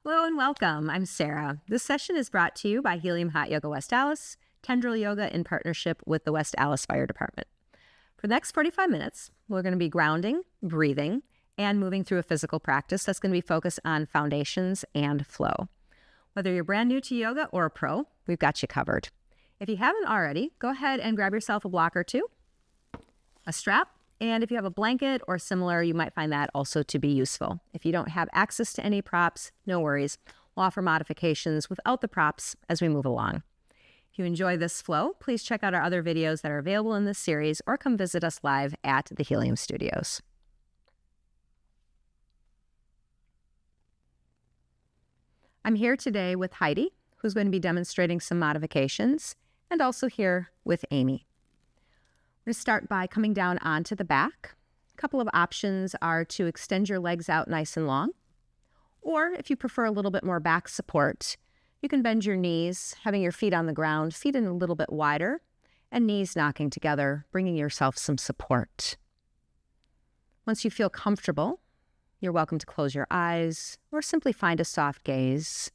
Hello and welcome. I'm Sarah. This session is brought to you by Healium Hot Yoga West Allis, Tendril Yoga in partnership with the West Allis Fire Department. For the next 45 minutes, we're going to be grounding, breathing, and moving through a physical practice that's going to be focused on foundations and flow. Whether you're brand new to yoga or a pro, we've got you covered. If you haven't already, go ahead and grab yourself a block or two, a strap, and if you have a blanket or similar, you might find that also to be useful. If you don't have access to any props, no worries. We'll offer modifications without the props as we move along. If you enjoy this flow, please check out our other videos that are available in this series or come visit us live at the Healium Studios. I'm here today with Heidi, who's going to be demonstrating some modifications, and also here with Amy. We're going to start by coming down onto the back. A couple of options are to extend your legs out nice and long, or if you prefer a little bit more back support, you can bend your knees, having your feet on the ground, feet in a little bit wider, and knees knocking together, bringing yourself some support. Once you feel comfortable, you're welcome to close your eyes or simply find a soft gaze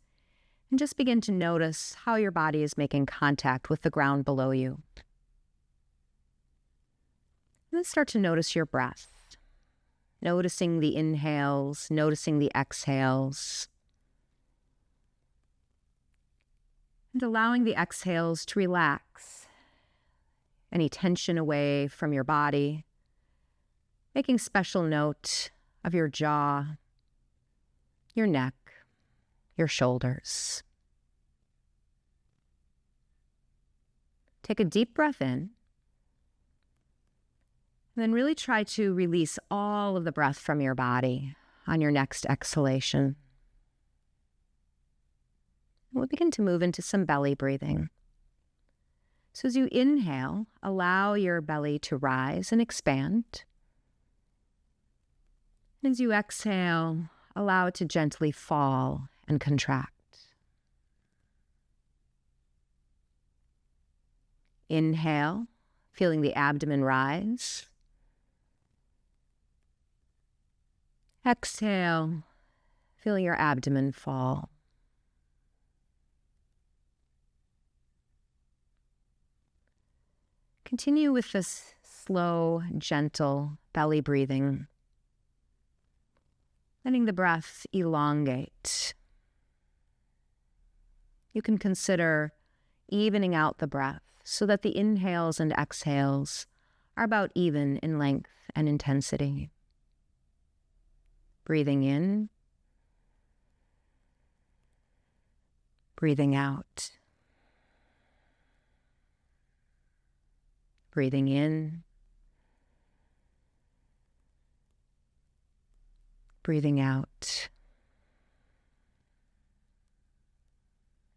and just begin to notice how your body is making contact with the ground below you. And then start to notice your breath, noticing the inhales, noticing the exhales, and allowing the exhales to relax any tension away from your body, making special note of your jaw, your neck, your shoulders. Take a deep breath in. And then really try to release all of the breath from your body on your next exhalation. We'll begin to move into some belly breathing. So as you inhale, allow your belly to rise and expand. As you exhale, allow it to gently fall and contract. Inhale, feeling the abdomen rise. Exhale, feeling your abdomen fall. Continue with this slow, gentle belly breathing, letting the breath elongate. You can consider evening out the breath so that the inhales and exhales are about even in length and intensity. Breathing in, breathing out. Breathing in, breathing out.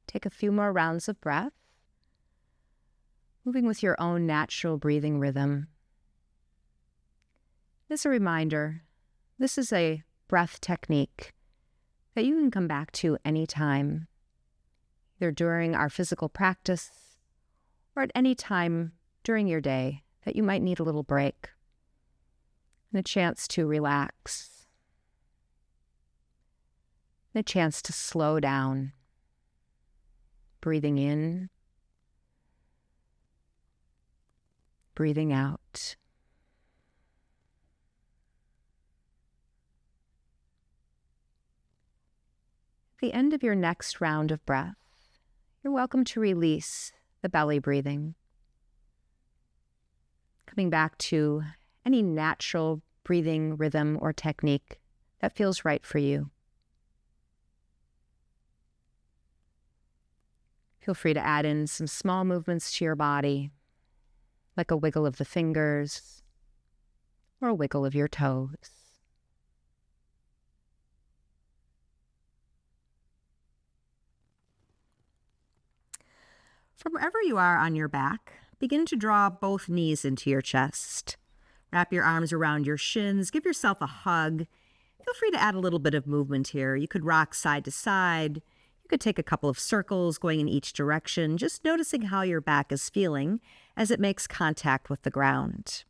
Take a few more rounds of breath, moving with your own natural breathing rhythm. As a reminder, this is a breath technique that you can come back to anytime, either during our physical practice or at any time during your day that you might need a little break and a chance to relax, and a chance to slow down, breathing in, breathing out. At the end of your next round of breath, you're welcome to release the belly breathing, coming back to any natural breathing rhythm or technique that feels right for you. Feel free to add in some small movements to your body, like a wiggle of the fingers or a wiggle of your toes. From wherever you are on your back, begin to draw both knees into your chest. Wrap your arms around your shins. Give yourself a hug. Feel free to add a little bit of movement here. You could rock side to side. You could take a couple of circles going in each direction, just noticing how your back is feeling as it makes contact with the ground.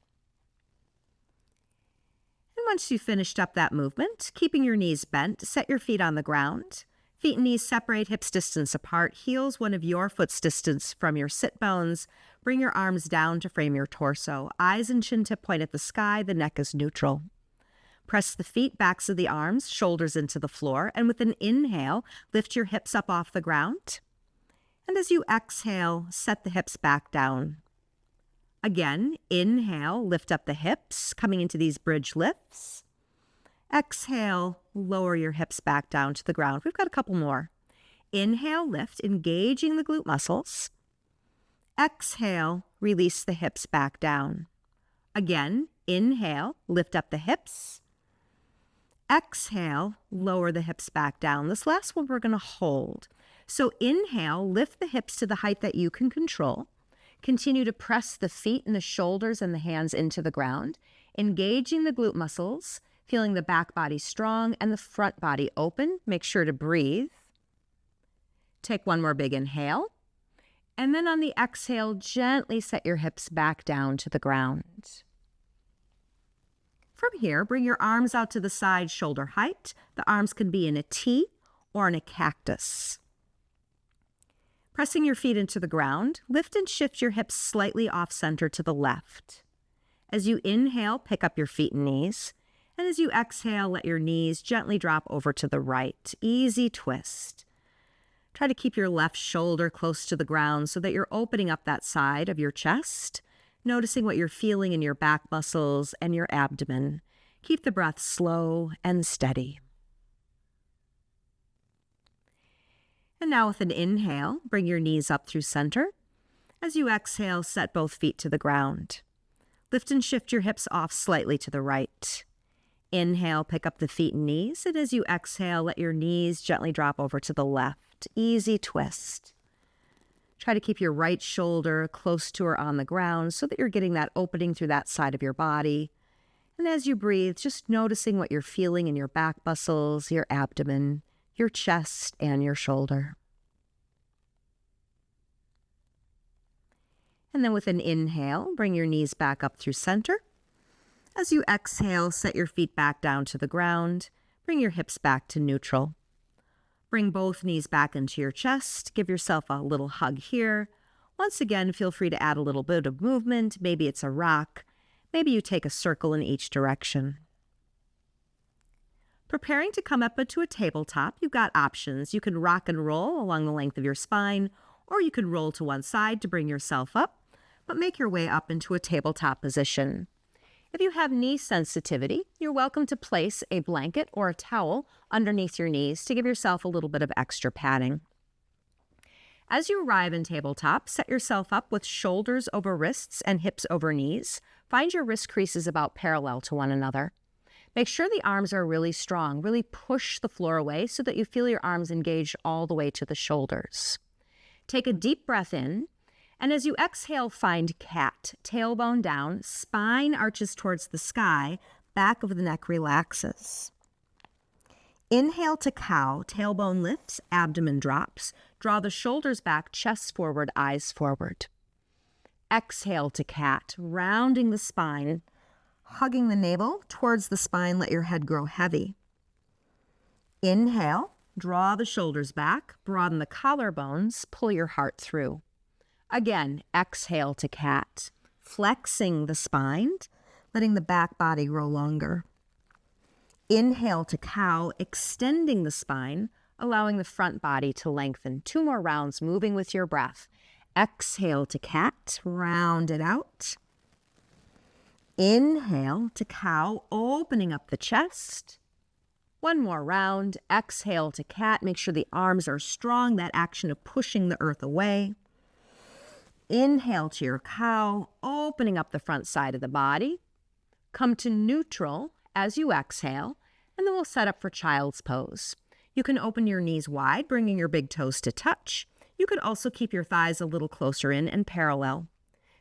And once you've finished up that movement, keeping your knees bent, set your feet on the ground. Feet and knees separate, hips distance apart, heels one of your foot's distance from your sit bones. Bring your arms down to frame your torso. Eyes and chin tip point at the sky, the neck is neutral. Press the feet, backs of the arms, shoulders into the floor, and with an inhale, lift your hips up off the ground. And as you exhale, set the hips back down. Again, inhale, lift up the hips, coming into these bridge lifts. Exhale, lower your hips back down to the ground. We've got a couple more. Inhale, lift, engaging the glute muscles. Exhale, release the hips back down. Again, inhale, lift up the hips. Exhale, lower the hips back down. This last one we're going to hold. So inhale, lift the hips to the height that you can control. Continue to press the feet and the shoulders and the hands into the ground, engaging the glute muscles, feeling the back body strong and the front body open. Make sure to breathe. Take one more big inhale. And then on the exhale, gently set your hips back down to the ground. From here, bring your arms out to the side, shoulder height. The arms can be in a T or in a cactus. Pressing your feet into the ground, lift and shift your hips slightly off-center to the left. As you inhale, pick up your feet and knees. And as you exhale, let your knees gently drop over to the right. Easy twist. Try to keep your left shoulder close to the ground so that you're opening up that side of your chest, noticing what you're feeling in your back muscles and your abdomen. Keep the breath slow and steady. And now with an inhale, bring your knees up through center. As you exhale, set both feet to the ground. Lift and shift your hips off slightly to the right. Inhale, pick up the feet and knees, and as you exhale, let your knees gently drop over to the left. Easy twist. Try to keep your right shoulder close to or on the ground so that you're getting that opening through that side of your body. And as you breathe, just noticing what you're feeling in your back muscles, your abdomen, your chest, and your shoulder. And then with an inhale, bring your knees back up through center. As you exhale, set your feet back down to the ground. Bring your hips back to neutral. Bring both knees back into your chest. Give yourself a little hug here. Once again, feel free to add a little bit of movement. Maybe it's a rock. Maybe you take a circle in each direction. Preparing to come up into a tabletop, you've got options. You can rock and roll along the length of your spine, or you can roll to one side to bring yourself up, but make your way up into a tabletop position. If you have knee sensitivity, you're welcome to place a blanket or a towel underneath your knees to give yourself a little bit of extra padding. As you arrive in tabletop, set yourself up with shoulders over wrists and hips over knees. Find your wrist creases about parallel to one another. Make sure the arms are really strong. Really push the floor away so that you feel your arms engaged all the way to the shoulders. Take a deep breath in. And as you exhale, find cat, tailbone down, spine arches towards the sky, back of the neck relaxes. Inhale to cow, tailbone lifts, abdomen drops. Draw the shoulders back, chest forward, eyes forward. Exhale to cat, rounding the spine, hugging the navel towards the spine, let your head grow heavy. Inhale, draw the shoulders back, broaden the collarbones, pull your heart through. Again, exhale to cat, flexing the spine, letting the back body grow longer. Inhale to cow, extending the spine, allowing the front body to lengthen. 2 more rounds, moving with your breath. Exhale to cat, round it out. Inhale to cow, opening up the chest. 1 more round. Exhale to cat. Make sure the arms are strong, that action of pushing the earth away. Inhale to your cow, opening up the front side of the body. Come to neutral as you exhale, and then we'll set up for child's pose. You can open your knees wide, bringing your big toes to touch. You could also keep your thighs a little closer in and parallel.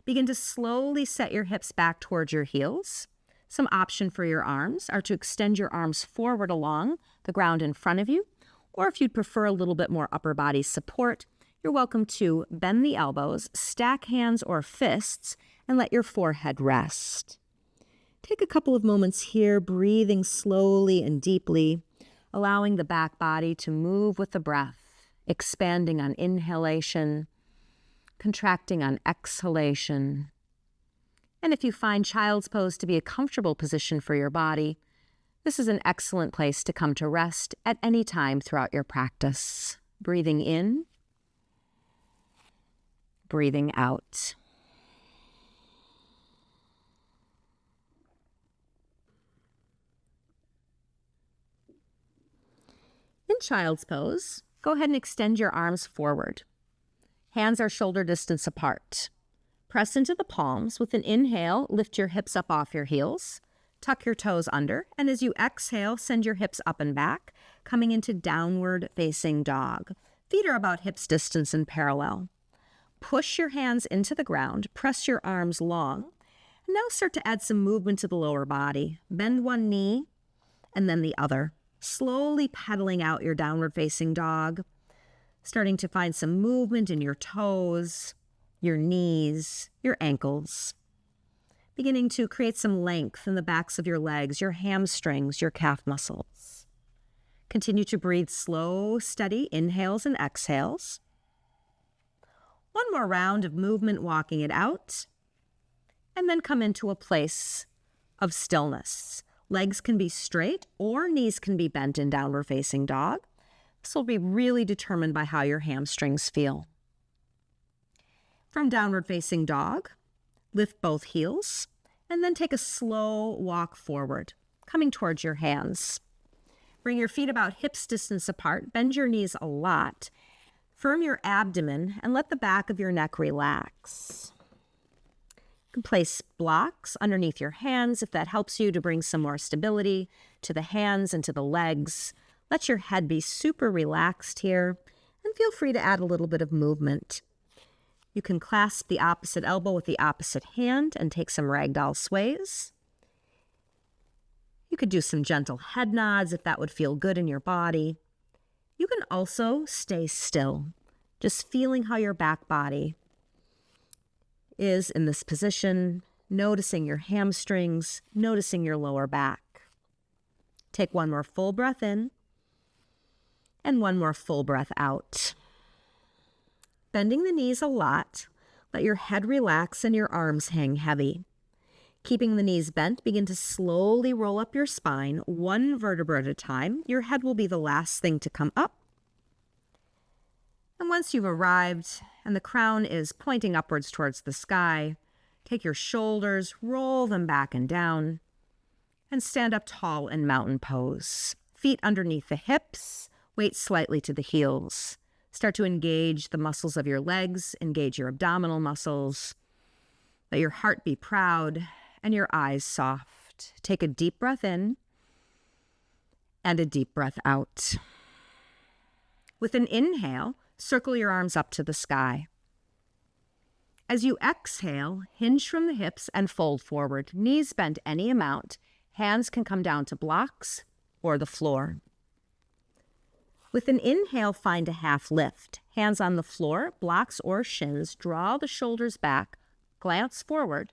Begin to slowly set your hips back towards your heels. Some option for your arms are to extend your arms forward along the ground in front of you, or if you'd prefer a little bit more upper body support, you're welcome to bend the elbows, stack hands or fists, and let your forehead rest. Take a couple of moments here, breathing slowly and deeply. allowing the back body to move with the breath, expanding on inhalation, contracting on exhalation. And if you find child's pose to be a comfortable position for your body, this is an excellent place to come to rest at any time throughout your practice. Breathing in, breathing out. In child's pose, go ahead and extend your arms forward. Hands are shoulder distance apart. Press into the palms. With an inhale, lift your hips up off your heels. Tuck your toes under, and as you exhale, send your hips up and back, coming into downward facing dog. Feet are about hips distance and parallel. Push your hands into the ground, press your arms long, and now start to add some movement to the lower body. Bend one knee and then the other, slowly pedaling out your downward facing dog, starting to find some movement in your toes, your knees, your ankles. Beginning to create some length in the backs of your legs, your hamstrings, your calf muscles. Continue to breathe slow, steady inhales and exhales. One more round of movement, walking it out, and then come into a place of stillness. Legs can be straight or knees can be bent in downward facing dog. This will be really determined by how your hamstrings feel. From downward facing dog, lift both heels and then take a slow walk forward, coming towards your hands. Bring your feet about hips distance apart, bend your knees a lot. Firm your abdomen and let the back of your neck relax. You can place blocks underneath your hands if that helps you to bring some more stability to the hands and to the legs. Let your head be super relaxed here and feel free to add a little bit of movement. You can clasp the opposite elbow with the opposite hand and take some ragdoll sways. You could do some gentle head nods if that would feel good in your body. You can also stay still, just feeling how your back body is in this position, noticing your hamstrings, noticing your lower back. Take one more full breath in and one more full breath out. Bending the knees a lot, let your head relax and your arms hang heavy. Keeping the knees bent, begin to slowly roll up your spine, one vertebra at a time. Your head will be the last thing to come up. And once you've arrived and the crown is pointing upwards towards the sky, take your shoulders, roll them back and down, and stand up tall in mountain pose. Feet underneath the hips, weight slightly to the heels. Start to engage the muscles of your legs, engage your abdominal muscles. Let your heart be proud and your eyes soft. Take a deep breath in and a deep breath out. With an inhale, circle your arms up to the sky. As you exhale, hinge from the hips and fold forward. Knees bent any amount. Hands can come down to blocks or the floor. With an inhale, find a half lift. Hands on the floor, blocks or shins. Draw the shoulders back, glance forward.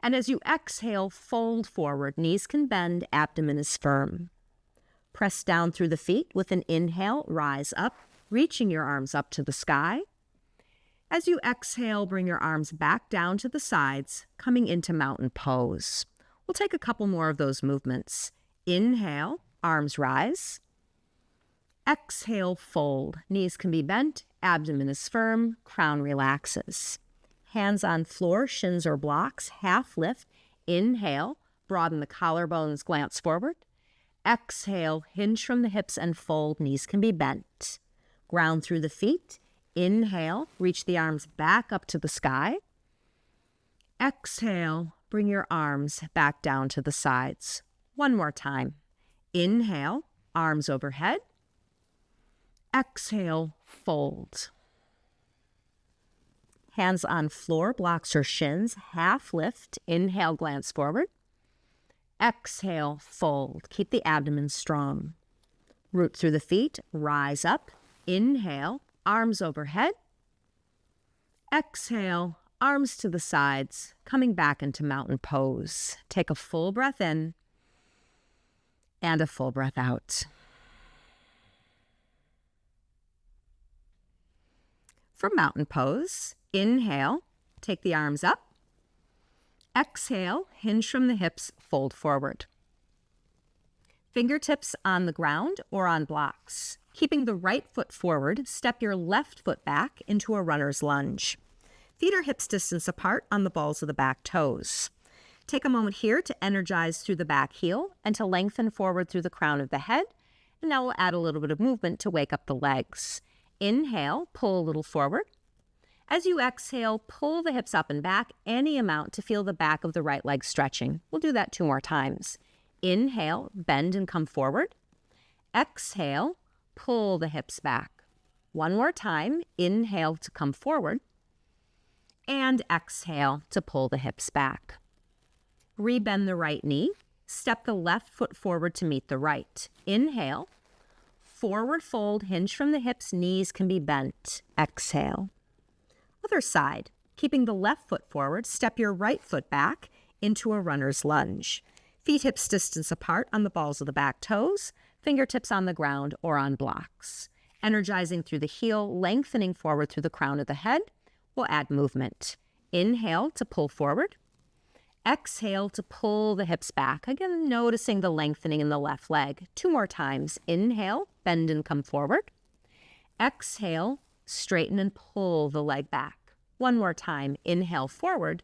And as you exhale, fold forward. Knees can bend, abdomen is firm. Press down through the feet. With an inhale, rise up, reaching your arms up to the sky. As you exhale, bring your arms back down to the sides, coming into mountain pose. We'll take a couple more of those movements. Inhale, arms rise. Exhale, fold. Knees can be bent, abdomen is firm, crown relaxes. Hands on floor, shins or blocks, half lift. Inhale, broaden the collarbones, glance forward. Exhale, hinge from the hips and fold. Knees can be bent. Ground through the feet. Inhale, reach the arms back up to the sky. Exhale, bring your arms back down to the sides. One more time. Inhale, arms overhead. Exhale, fold. Hands on floor, blocks or shins, half lift. Inhale, glance forward. Exhale, fold. Keep the abdomen strong. Root through the feet, rise up. Inhale, arms overhead. Exhale, arms to the sides, coming back into mountain pose. Take a full breath in and a full breath out. For mountain pose, inhale, take the arms up. Exhale, hinge from the hips, fold forward. Fingertips on the ground or on blocks. Keeping the right foot forward, step your left foot back into a runner's lunge. Feet are hips distance apart on the balls of the back toes. Take a moment here to energize through the back heel and to lengthen forward through the crown of the head. And now we'll add a little bit of movement to wake up the legs. Inhale, pull a little forward. As you exhale, pull the hips up and back any amount to feel the back of the right leg stretching. We'll do that 2 more times. Inhale, bend and come forward. Exhale, pull the hips back. 1 more time. Inhale to come forward. And exhale to pull the hips back. Rebend the right knee. Step the left foot forward to meet the right. Inhale. Forward fold, hinge from the hips, knees can be bent. Exhale. Other side. Keeping the left foot forward, step your right foot back into a runner's lunge. Feet hips distance apart on the balls of the back toes, fingertips on the ground or on blocks. Energizing through the heel, lengthening forward through the crown of the head. We'll add movement. Inhale to pull forward. Exhale to pull the hips back. Again, noticing the lengthening in the left leg. 2 more times. Inhale, bend and come forward. Exhale, straighten and pull the leg back. 1 more time. Inhale forward.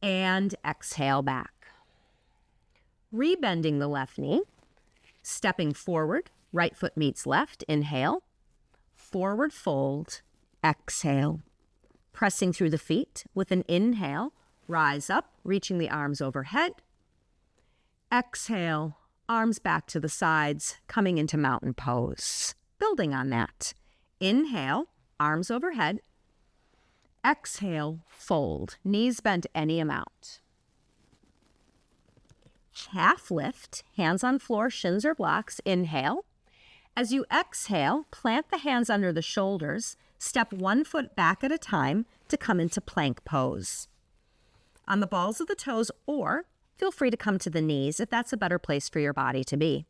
And exhale back. Rebending the left knee. Stepping forward. Right foot meets left. Inhale. Forward fold. Exhale. Pressing through the feet with an inhale. Rise up, reaching the arms overhead. Exhale, arms back to the sides, coming into mountain pose. Building on that. Inhale, arms overhead. Exhale, fold, knees bent any amount. Half lift, hands on floor, shins or blocks. Inhale. As you exhale, plant the hands under the shoulders. Step 1 foot back at a time to come into plank pose. On the balls of the toes, or feel free to come to the knees if that's a better place for your body to be.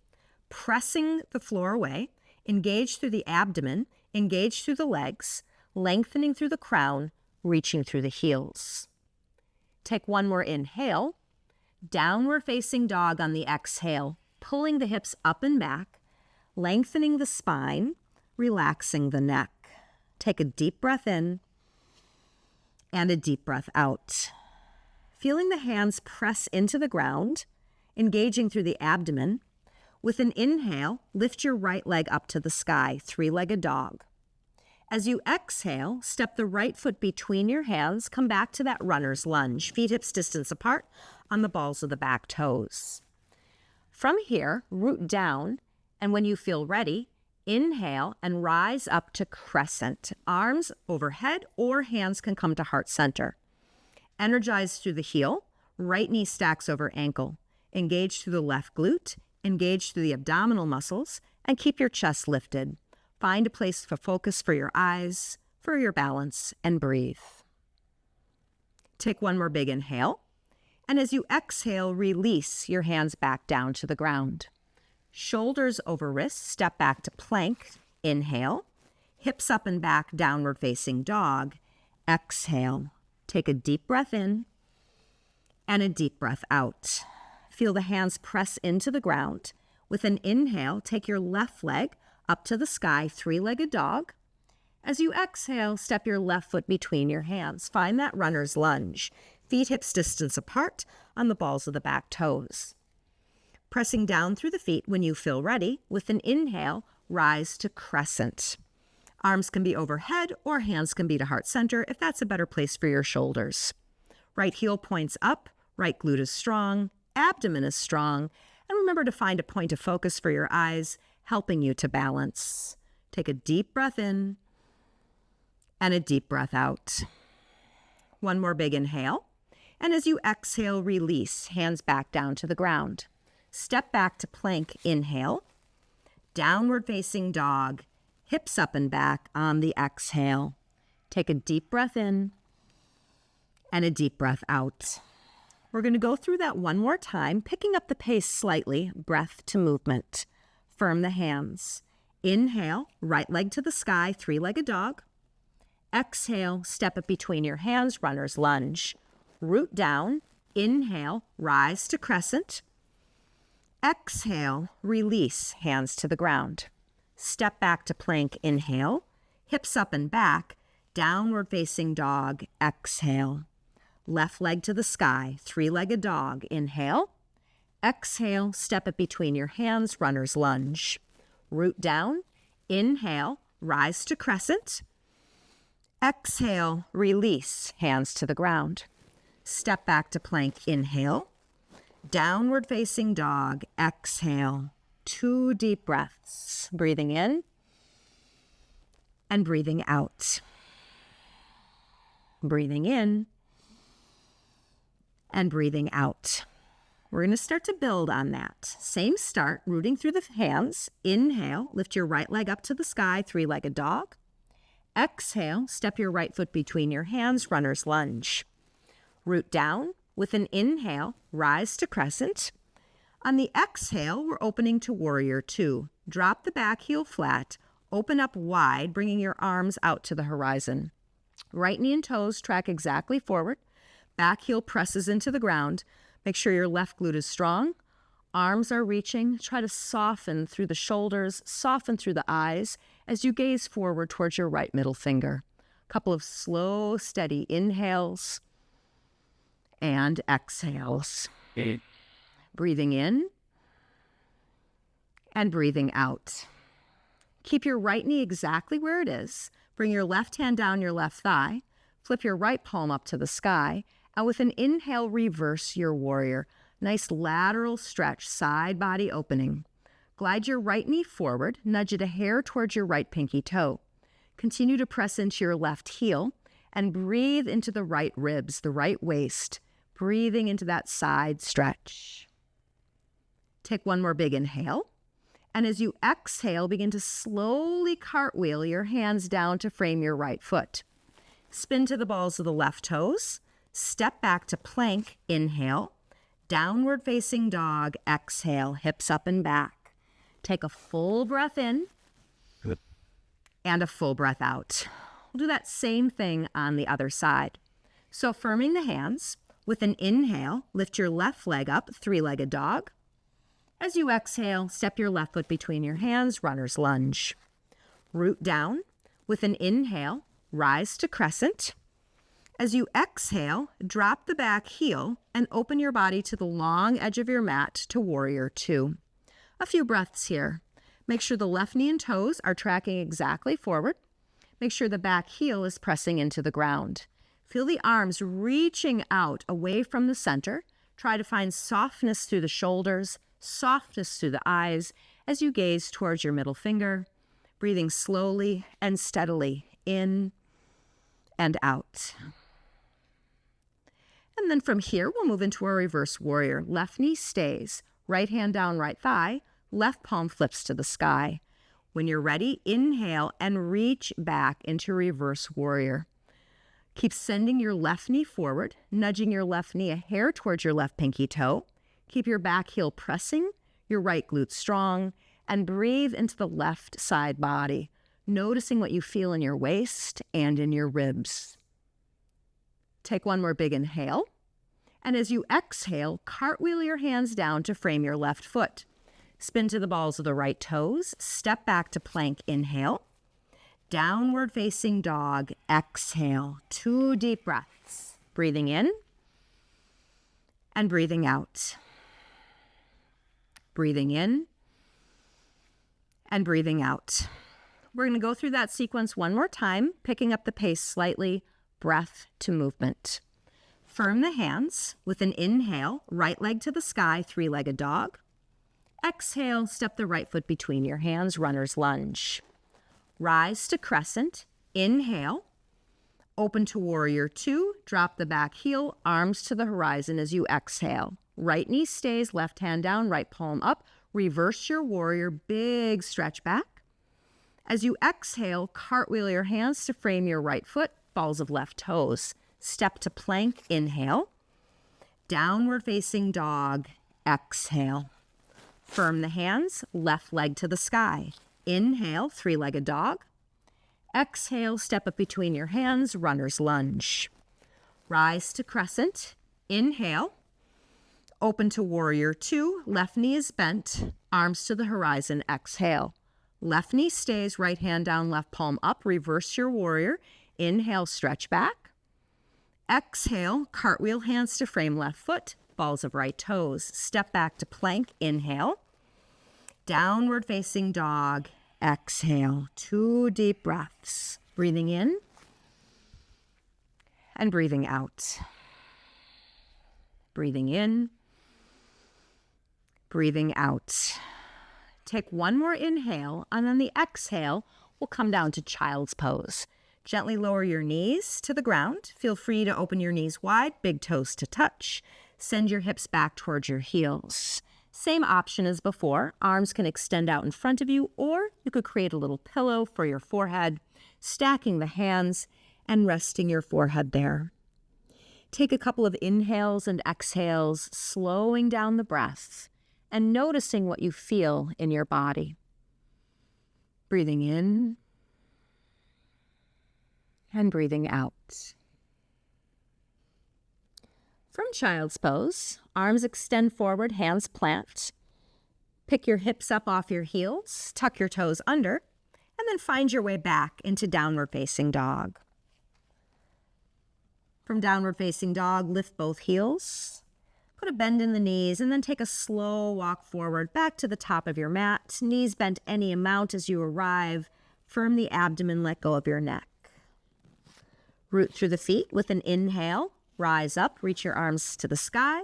Pressing the floor away, engage through the abdomen, engage through the legs, lengthening through the crown, reaching through the heels. Take 1 more inhale, downward facing dog on the exhale, pulling the hips up and back, lengthening the spine, relaxing the neck. Take a deep breath in and a deep breath out. Feeling the hands press into the ground, engaging through the abdomen. With an inhale, lift your right leg up to the sky, 3-legged dog. As you exhale, step the right foot between your hands, come back to that runner's lunge, feet hips distance apart on the balls of the back toes. From here, root down, and when you feel ready, inhale and rise up to crescent. Arms overhead or hands can come to heart center. Energize through the heel, right knee stacks over ankle. Engage through the left glute, engage through the abdominal muscles, and keep your chest lifted. Find a place for focus for your eyes, for your balance, and breathe. Take 1 more big inhale, and as you exhale, release your hands back down to the ground. Shoulders over wrists, step back to plank. Inhale, hips up and back, downward facing dog. Exhale. Take a deep breath in and a deep breath out. Feel the hands press into the ground. With an inhale, take your left leg up to the sky, 3-legged dog. As you exhale, step your left foot between your hands. Find that runner's lunge. Feet hips distance apart on the balls of the back toes. Pressing down through the feet when you feel ready. With an inhale, rise to crescent. Arms can be overhead or hands can be to heart center if that's a better place for your shoulders. Right heel points up, right glute is strong, abdomen is strong, and remember to find a point of focus for your eyes, helping you to balance. Take a deep breath in and a deep breath out. 1 more big inhale, and as you exhale, release, hands back down to the ground. Step back to plank, inhale, downward facing dog, hips up and back on the exhale. Take a deep breath in and a deep breath out. We're going to go through that 1 more time, picking up the pace slightly, breath to movement. Firm the hands. Inhale, right leg to the sky, 3-legged dog. Exhale, step it between your hands, runner's lunge. Root down, inhale, rise to crescent. Exhale, release, hands to the ground. Step back to plank, inhale, hips up and back, downward facing dog, exhale. Left leg to the sky, three-legged dog, inhale. Exhale, step it between your hands, runner's lunge. Root down, inhale, rise to crescent. Exhale, release, hands to the ground. Step back to plank, inhale. Downward facing dog, exhale. 2 deep breaths, breathing in and breathing out. Breathing in and breathing out. We're going to start to build on that. Same start, rooting through the hands. Inhale, lift your right leg up to the sky, three-legged dog. Exhale, step your right foot between your hands, runner's lunge. Root down. With an inhale, rise to crescent. On the exhale, we're opening to warrior 2. Drop the back heel flat, open up wide, bringing your arms out to the horizon. Right knee and toes track exactly forward. Back heel presses into the ground. Make sure your left glute is strong. Arms are reaching. Try to soften through the shoulders, soften through the eyes as you gaze forward towards your right middle finger. A couple of slow, steady inhales and exhales. Breathing in and breathing out. Keep your right knee exactly where it is. Bring your left hand down your left thigh. Flip your right palm up to the sky. And with an inhale, reverse your warrior. Nice lateral stretch, side body opening. Glide your right knee forward. Nudge it a hair towards your right pinky toe. Continue to press into your left heel and breathe into the right ribs, the right waist. Breathing into that side stretch. Take one more big inhale. And as you exhale, begin to slowly cartwheel your hands down to frame your right foot. Spin to the balls of the left toes. Step back to plank, inhale. Downward facing dog, exhale, hips up and back. Take a full breath in and a full breath out. We'll do that same thing on the other side. So firming the hands. With an inhale, lift your left leg up, three-legged dog. As you exhale, step your left foot between your hands, runner's lunge. Root down. With an inhale, rise to crescent. As you exhale, drop the back heel and open your body to the long edge of your mat to warrior 2. A few breaths here. Make sure the left knee and toes are tracking exactly forward. Make sure the back heel is pressing into the ground. Feel the arms reaching out away from the center. Try to find softness through the shoulders, softness through the eyes as you gaze towards your middle finger, breathing slowly and steadily in and out. And then from here, we'll move into our reverse warrior. Left knee stays, right hand down, right thigh, left palm flips to the sky. When you're ready, inhale and reach back into reverse warrior. Keep sending your left knee forward, nudging your left knee a hair towards your left pinky toe. Keep your back heel pressing, your right glute strong, and breathe into the left side body, noticing what you feel in your waist and in your ribs. Take one more big inhale. And as you exhale, cartwheel your hands down to frame your left foot. Spin to the balls of the right toes. Step back to plank, inhale. Downward facing dog, exhale. 2 deep breaths. Breathing in and breathing out. Breathing in and breathing out. We're going to go through that sequence one more time, picking up the pace slightly, breath to movement. Firm the hands with an inhale, right leg to the sky, three-legged dog. Exhale, step the right foot between your hands, runner's lunge. Rise to crescent, inhale. Open to warrior 2, drop the back heel, arms to the horizon as you exhale. Right knee stays, left hand down, right palm up. Reverse your warrior, big stretch back. As you exhale, cartwheel your hands to frame your right foot, balls of left toes. Step to plank, inhale. Downward facing dog, exhale. Firm the hands, left leg to the sky. Inhale, three-legged dog. Exhale, step up between your hands, runner's lunge. Rise to crescent. Inhale. Open to warrior two. Left knee is bent. Arms to the horizon. Exhale. Left knee stays. Right hand down, left palm up. Reverse your warrior. Inhale, stretch back. Exhale, cartwheel hands to frame left foot. Balls of right toes. Step back to plank. Inhale. Downward facing dog. Exhale. 2 deep breaths. Breathing in and breathing out. Breathing in, breathing out. Take one more inhale, and on the exhale, we'll come down to child's pose. Gently lower your knees to the ground. Feel free to open your knees wide, big toes to touch. Send your hips back towards your heels. Same option as before. Arms can extend out in front of you, or you could create a little pillow for your forehead, stacking the hands and resting your forehead there. Take a couple of inhales and exhales, slowing down the breath and noticing what you feel in your body. Breathing in and breathing out. From child's pose, arms extend forward, hands plant. Pick your hips up off your heels, tuck your toes under, and then find your way back into downward facing dog. From downward facing dog, lift both heels, put a bend in the knees, and then take a slow walk forward back to the top of your mat. Knees bent any amount as you arrive. Firm the abdomen, let go of your neck. Root through the feet with an inhale. Rise up, reach your arms to the sky.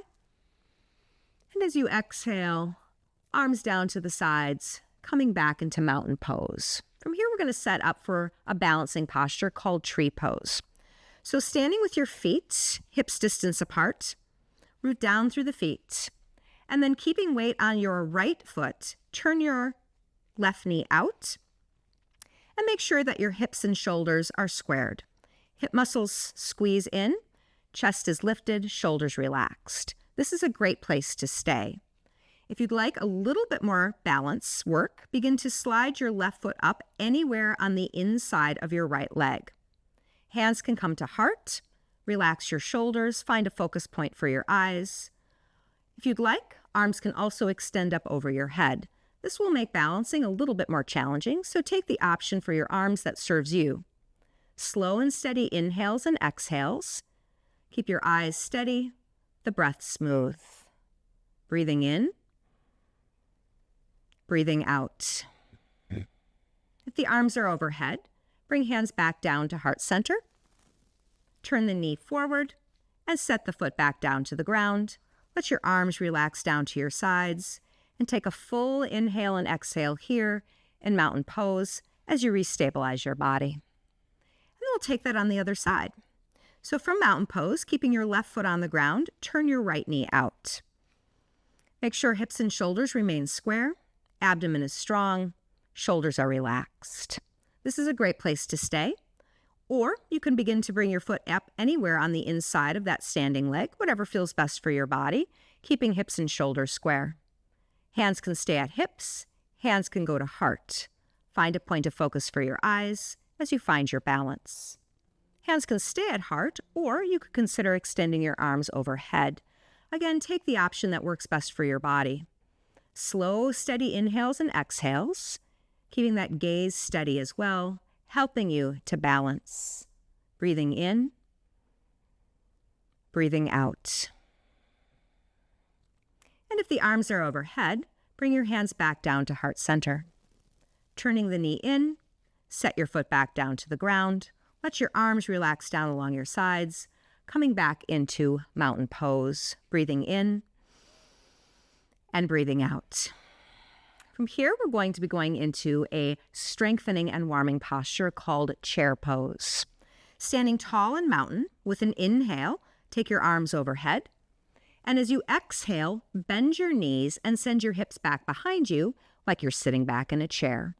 And as you exhale, arms down to the sides, coming back into mountain pose. From here, we're going to set up for a balancing posture called tree pose. So standing with your feet, hips distance apart, root down through the feet, and then keeping weight on your right foot, turn your left knee out, and make sure that your hips and shoulders are squared. Hip muscles squeeze in. Chest is lifted, shoulders relaxed. This is a great place to stay. If you'd like a little bit more balance work, begin to slide your left foot up anywhere on the inside of your right leg. Hands can come to heart. Relax your shoulders. Find a focus point for your eyes. If you'd like, arms can also extend up over your head. This will make balancing a little bit more challenging, so take the option for your arms that serves you. Slow and steady inhales and exhales. Keep your eyes steady, the breath smooth. Breathing in, breathing out. If the arms are overhead, bring hands back down to heart center. Turn the knee forward and set the foot back down to the ground. Let your arms relax down to your sides and take a full inhale and exhale here in mountain pose as you restabilize your body. And we'll take that on the other side. So from mountain pose, keeping your left foot on the ground, turn your right knee out. Make sure hips and shoulders remain square, abdomen is strong, shoulders are relaxed. This is a great place to stay. Or you can begin to bring your foot up anywhere on the inside of that standing leg, whatever feels best for your body, keeping hips and shoulders square. Hands can stay at hips, hands can go to heart. Find a point of focus for your eyes as you find your balance. Hands can stay at heart, or you could consider extending your arms overhead. Again, take the option that works best for your body. Slow, steady inhales and exhales, keeping that gaze steady as well, helping you to balance. Breathing in, breathing out. And if the arms are overhead, bring your hands back down to heart center. Turning the knee in, set your foot back down to the ground. Let your arms relax down along your sides, coming back into mountain pose. Breathing in and breathing out. From here, we're going to be going into a strengthening and warming posture called chair pose. Standing tall in mountain with an inhale, take your arms overhead. And as you exhale, bend your knees and send your hips back behind you like you're sitting back in a chair.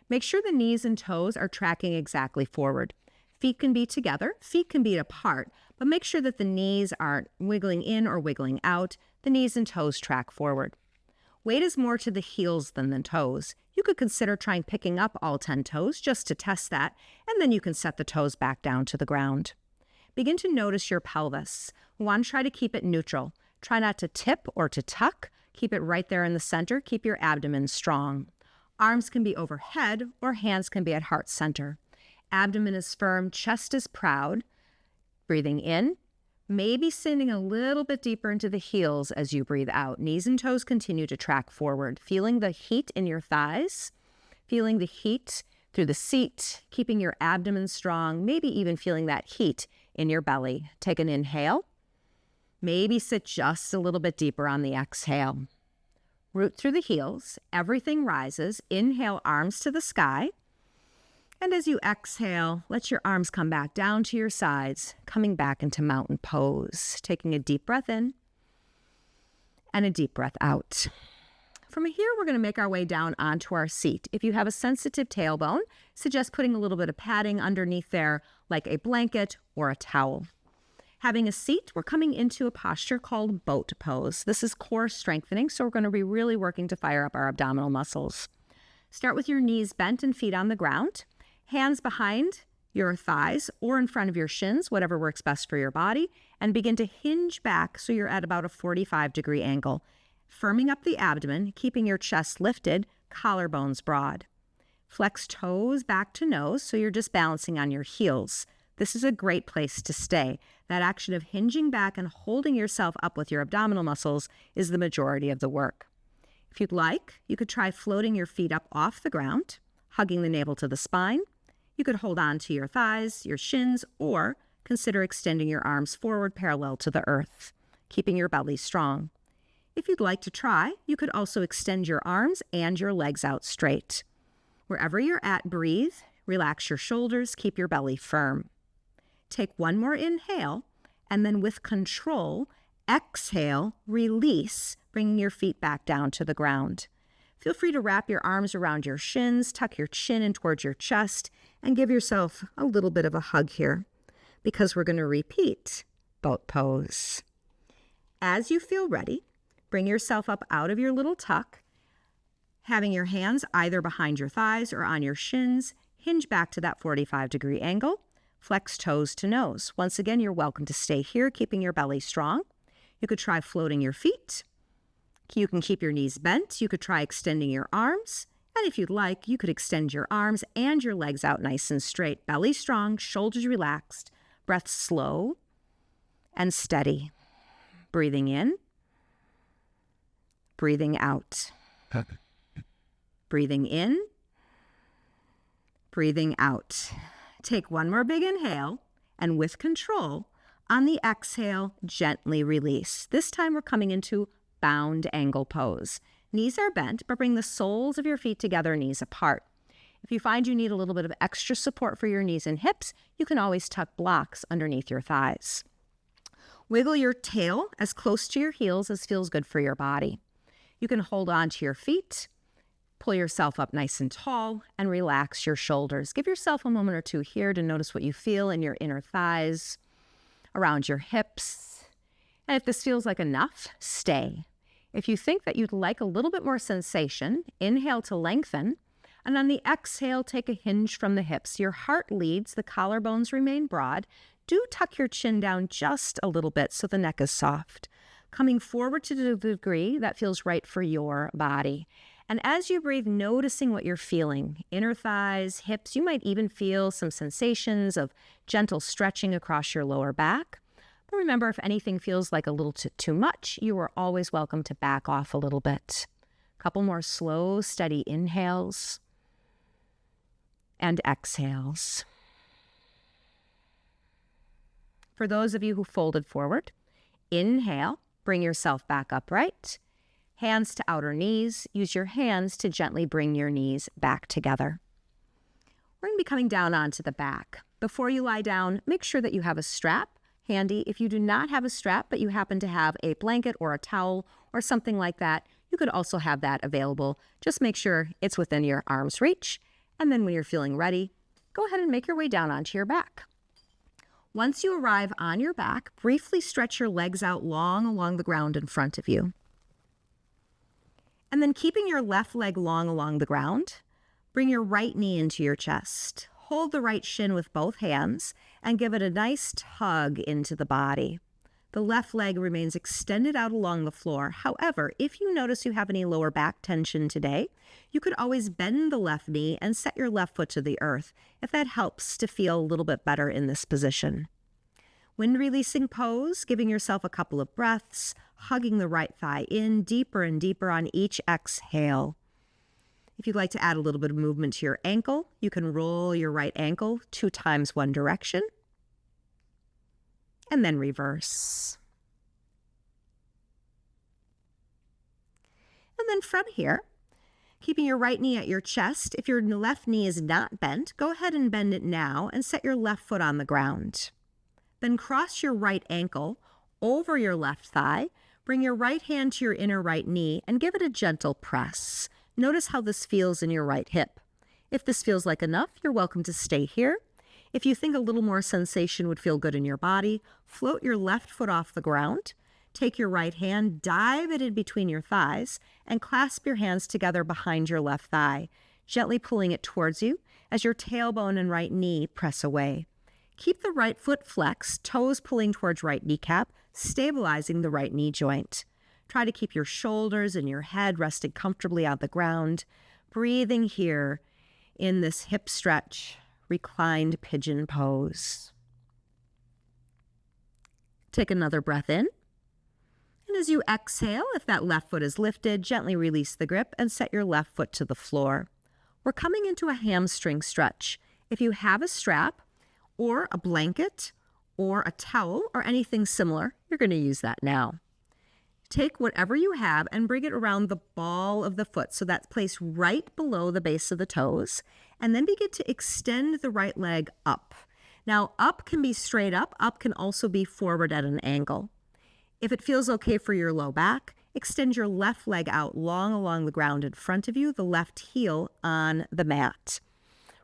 Make sure the knees and toes are tracking exactly forward. Feet can be together, feet can be apart, but make sure that the knees aren't wiggling in or wiggling out. The knees and toes track forward. Weight is more to the heels than the toes. You could consider trying picking up all 10 toes just to test that, and then you can set the toes back down to the ground. Begin to notice your pelvis. We want to try to keep it neutral. Try not to tip or to tuck. Keep it right there in the center. Keep your abdomen strong. Arms can be overhead or hands can be at heart center. Abdomen is firm, chest is proud. Breathing in, maybe sending a little bit deeper into the heels as you breathe out. Knees and toes continue to track forward. Feeling the heat in your thighs, feeling the heat through the seat, keeping your abdomen strong, maybe even feeling that heat in your belly. Take an inhale. Maybe sit just a little bit deeper on the exhale. Root through the heels. Everything rises. Inhale, arms to the sky. And as you exhale, let your arms come back down to your sides, coming back into mountain pose. Taking a deep breath in and a deep breath out. From here, we're going to make our way down onto our seat. If you have a sensitive tailbone, suggest putting a little bit of padding underneath there, like a blanket or a towel. Having a seat, we're coming into a posture called boat pose. This is core strengthening, so we're going to be really working to fire up our abdominal muscles. Start with your knees bent and feet on the ground. Hands behind your thighs or in front of your shins, whatever works best for your body, and begin to hinge back so you're at about a 45-degree angle, firming up the abdomen, keeping your chest lifted, collarbones broad. Flex toes back to nose so you're just balancing on your heels. This is a great place to stay. That action of hinging back and holding yourself up with your abdominal muscles is the majority of the work. If you'd like, you could try floating your feet up off the ground, hugging the navel to the spine. You could hold on to your thighs, your shins, or consider extending your arms forward parallel to the earth, keeping your belly strong. If you'd like to try, you could also extend your arms and your legs out straight. Wherever you're at, breathe, relax your shoulders, keep your belly firm. Take one more inhale, and then with control, exhale, release, bringing your feet back down to the ground. Feel free to wrap your arms around your shins, tuck your chin in towards your chest, and give yourself a little bit of a hug here, because we're going to repeat boat pose. As you feel ready, bring yourself up out of your little tuck, having your hands either behind your thighs or on your shins, hinge back to that 45-degree angle, flex toes to nose. Once again, you're welcome to stay here, keeping your belly strong. You could try floating your feet. You can keep your knees bent. You could try extending your arms. And if you'd like, you could extend your arms and your legs out nice and straight. Belly strong, shoulders relaxed, breath slow and steady. Breathing in, breathing out. Breathing in, breathing out. Take one more big inhale, and with control, on the exhale, gently release. This time we're coming into bound angle pose. Knees are bent, but bring the soles of your feet together, knees apart. If you find you need a little bit of extra support for your knees and hips, you can always tuck blocks underneath your thighs. Wiggle your tail as close to your heels as feels good for your body. You can hold on to your feet, pull yourself up nice and tall, and relax your shoulders. Give yourself a moment or two here to notice what you feel in your inner thighs, around your hips. And if this feels like enough, stay. If you think that you'd like a little bit more sensation, inhale to lengthen, and on the exhale, take a hinge from the hips. Your heart leads, the collarbones remain broad. Do tuck your chin down just a little bit so the neck is soft. Coming forward to the degree that feels right for your body. And as you breathe, noticing what you're feeling. Inner thighs, hips, you might even feel some sensations of gentle stretching across your lower back. But remember, if anything feels like a little too much, you are always welcome to back off a little bit. A couple more slow, steady inhales and exhales. For those of you who folded forward, inhale, bring yourself back upright. Hands to outer knees. Use your hands to gently bring your knees back together. We're going to be coming down onto the back. Before you lie down, make sure that you have a strap handy. If you do not have a strap, but you happen to have a blanket or a towel or something like that, you could also have that available. Just make sure it's within your arm's reach. And then when you're feeling ready, go ahead and make your way down onto your back. Once you arrive on your back, briefly stretch your legs out long along the ground in front of you. And then keeping your left leg long along the ground, bring your right knee into your chest. Hold the right shin with both hands and give it a nice tug into the body. The left leg remains extended out along the floor. However, if you notice you have any lower back tension today, you could always bend the left knee and set your left foot to the earth if that helps to feel a little bit better in this position. Wind releasing pose, giving yourself a couple of breaths, hugging the right thigh in deeper and deeper on each exhale. If you'd like to add a little bit of movement to your ankle, you can roll your right ankle 2 times one direction and then reverse. And then from here, keeping your right knee at your chest, if your left knee is not bent, go ahead and bend it now and set your left foot on the ground. Then cross your right ankle over your left thigh, bring your right hand to your inner right knee and give it a gentle press. Notice how this feels in your right hip. If this feels like enough, you're welcome to stay here. If you think a little more sensation would feel good in your body, float your left foot off the ground. Take your right hand, dive it in between your thighs, and clasp your hands together behind your left thigh, gently pulling it towards you as your tailbone and right knee press away. Keep the right foot flexed, toes pulling towards right kneecap, stabilizing the right knee joint. Try to keep your shoulders and your head resting comfortably on the ground, breathing here in this hip stretch, reclined pigeon pose. Take another breath in. And as you exhale, if that left foot is lifted, gently release the grip and set your left foot to the floor. We're coming into a hamstring stretch. If you have a strap or a blanket or a towel or anything similar, you're going to use that now. Take whatever you have and bring it around the ball of the foot, so that's placed right below the base of the toes, and then begin to extend the right leg up. Now, up can be straight up can also be forward at an angle. If it feels okay for your low back, extend your left leg out long along the ground in front of you, the left heel on the mat.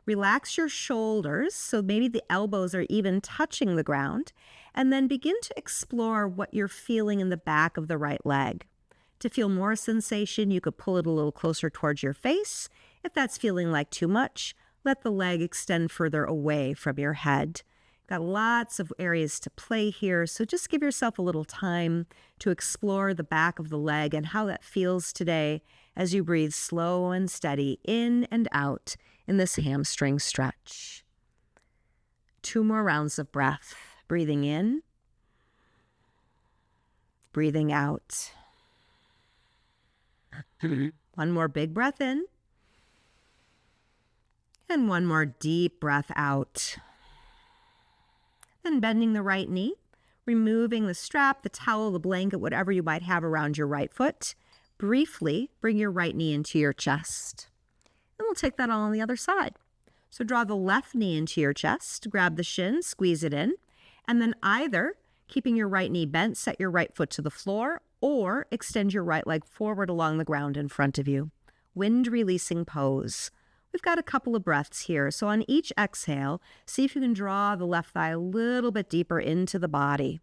Relax your shoulders, so maybe the elbows are even touching the ground, and then begin to explore what you're feeling in the back of the right leg. To feel more sensation, you could pull it a little closer towards your face. If that's feeling like too much, let the leg extend further away from your head. Got lots of areas to play here, so just give yourself a little time to explore the back of the leg and how that feels today as you breathe slow and steady in and out in this hamstring stretch. 2 more rounds of breath. Breathing in, breathing out. 1 more big breath in, and 1 more deep breath out. Then bending the right knee, removing the strap, the towel, the blanket, whatever you might have around your right foot. Briefly bring your right knee into your chest. And we'll take that all on the other side. So draw the left knee into your chest, grab the shin, squeeze it in, and then either keeping your right knee bent, set your right foot to the floor, or extend your right leg forward along the ground in front of you. Wind releasing pose. We've got a couple of breaths here. So on each exhale, see if you can draw the left thigh a little bit deeper into the body.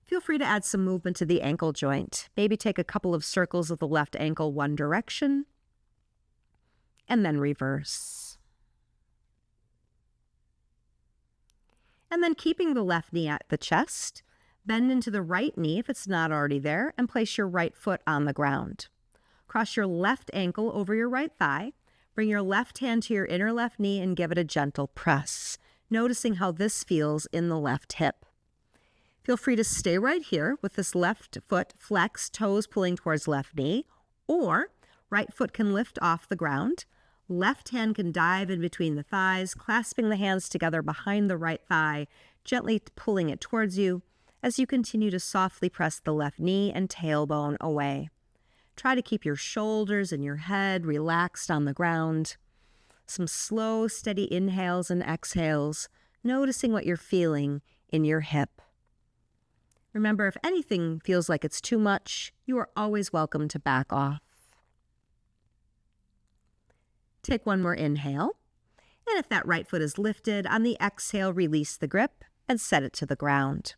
Feel free to add some movement to the ankle joint. Maybe take a couple of circles of the left ankle one direction, and then reverse. And then keeping the left knee at the chest, bend into the right knee if it's not already there, and place your right foot on the ground. Cross your left ankle over your right thigh, bring your left hand to your inner left knee and give it a gentle press, noticing how this feels in the left hip. Feel free to stay right here with this left foot flexed, toes pulling towards left knee, or right foot can lift off the ground. Left hand can dive in between the thighs, clasping the hands together behind the right thigh, gently pulling it towards you as you continue to softly press the left knee and tailbone away. Try to keep your shoulders and your head relaxed on the ground. Some slow, steady inhales and exhales, noticing what you're feeling in your hip. Remember, if anything feels like it's too much, you are always welcome to back off. Take 1 more inhale, and if that right foot is lifted, on the exhale, release the grip and set it to the ground.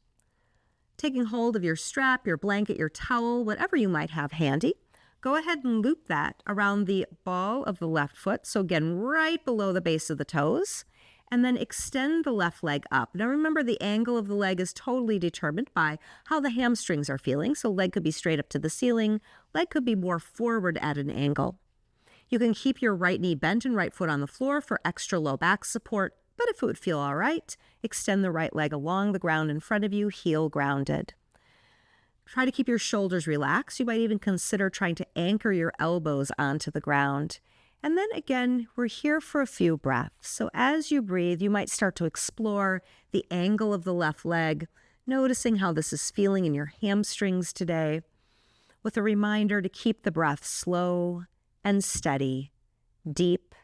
Taking hold of your strap, your blanket, your towel, whatever you might have handy, Go ahead and loop that around the ball of the left foot. So again, right below the base of the toes. And then extend the left leg up. Now remember, the angle of the leg is totally determined by how the hamstrings are feeling. So leg could be straight up to the ceiling. Leg could be more forward at an angle. You can keep your right knee bent and right foot on the floor for extra low back support. But if it would feel all right, extend the right leg along the ground in front of you, heel grounded. Try to keep your shoulders relaxed. You might even consider trying to anchor your elbows onto the ground. And then again, we're here for a few breaths. So as you breathe, you might start to explore the angle of the left leg, noticing how this is feeling in your hamstrings today, with a reminder to keep the breath slow and steady, deep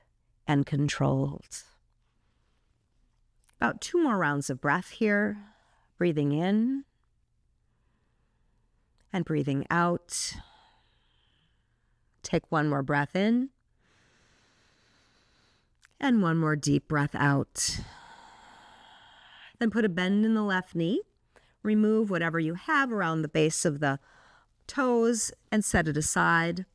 and controlled. About 2 more rounds of breath here, breathing in and breathing out. Take 1 more breath in. And 1 more deep breath out. Then put a bend in the left knee. Remove whatever you have around the base of the toes and set it aside.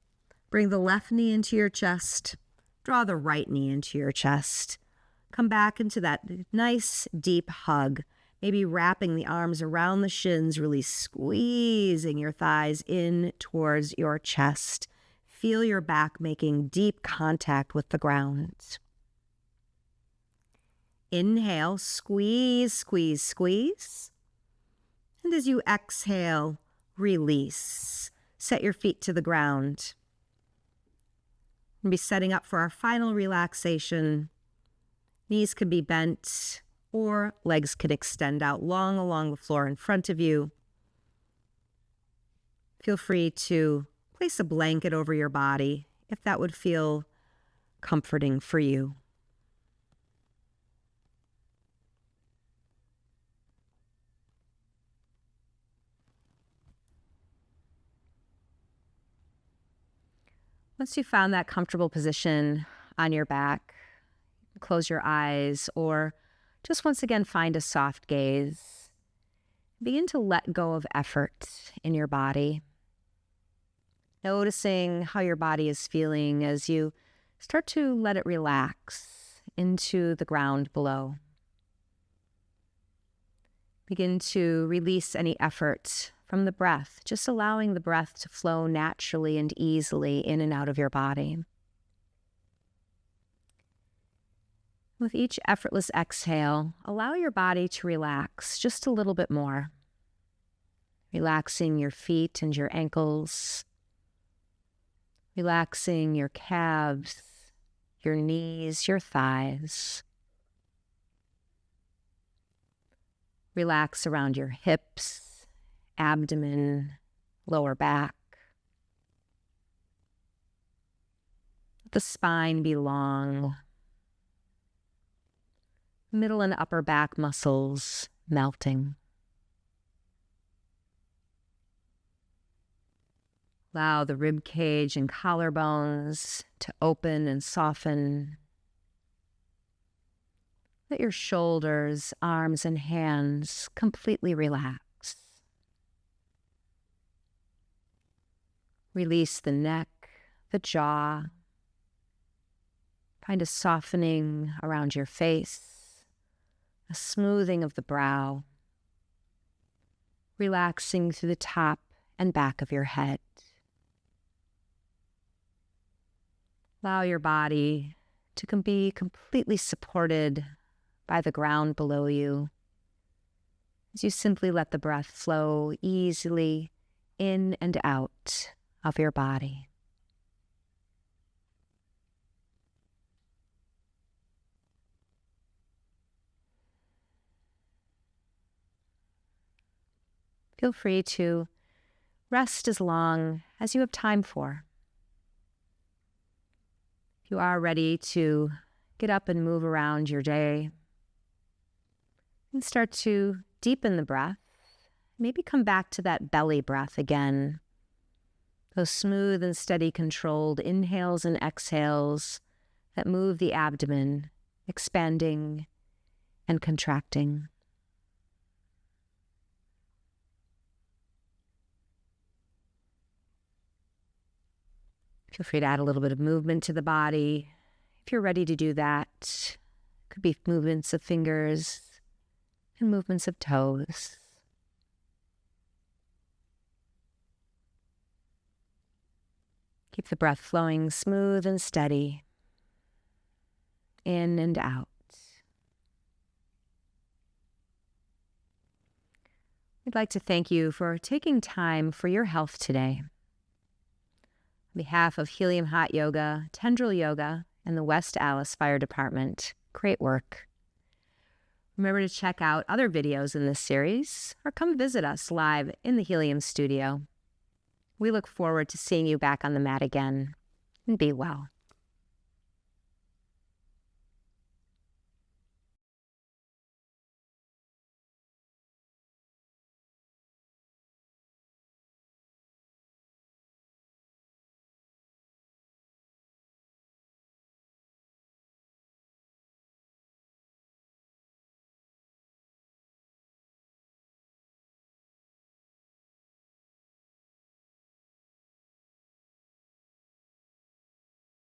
Bring the left knee into your chest. Draw the right knee into your chest. Come back into that nice deep hug. Maybe wrapping the arms around the shins, really squeezing your thighs in towards your chest. Feel your back making deep contact with the ground. Inhale, squeeze, squeeze, squeeze. And as you exhale, release. Set your feet to the ground. We'll be setting up for our final relaxation. Knees can be bent or legs can extend out long along the floor in front of you. Feel free to place a blanket over your body if that would feel comforting for you. Once you found that comfortable position on your back, close your eyes or just once again find a soft gaze. Begin to let go of effort in your body. Noticing how your body is feeling as you start to let it relax into the ground below. Begin to release any effort from the breath, just allowing the breath to flow naturally and easily in and out of your body. With each effortless exhale, allow your body to relax just a little bit more. Relaxing your feet and your ankles. Relaxing your calves, your knees, your thighs. Relax around your hips, abdomen, lower back. Let the spine be long. Middle and upper back muscles melting. Allow the rib cage and collarbones to open and soften. Let your shoulders, arms, and hands completely relax. Release the neck, the jaw. Find a softening around your face, a smoothing of the brow, relaxing through the top and back of your head. Allow your body to be completely supported by the ground below you as you simply let the breath flow easily in and out of your body. Feel free to rest as long as you have time for. If you are ready to get up and move around your day, and start to deepen the breath. Maybe come back to that belly breath again. Those smooth and steady controlled inhales and exhales that move the abdomen, expanding and contracting. Feel free to add a little bit of movement to the body. If you're ready to do that, could be movements of fingers and movements of toes. Keep the breath flowing smooth and steady, in and out. We'd like to thank you for taking time for your health today. On behalf of Healium Hot Yoga, Tendril Yoga, and the West Allis Fire Department, great work. Remember to check out other videos in this series or come visit us live in the Healium studio. We look forward to seeing you back on the mat again, and be well.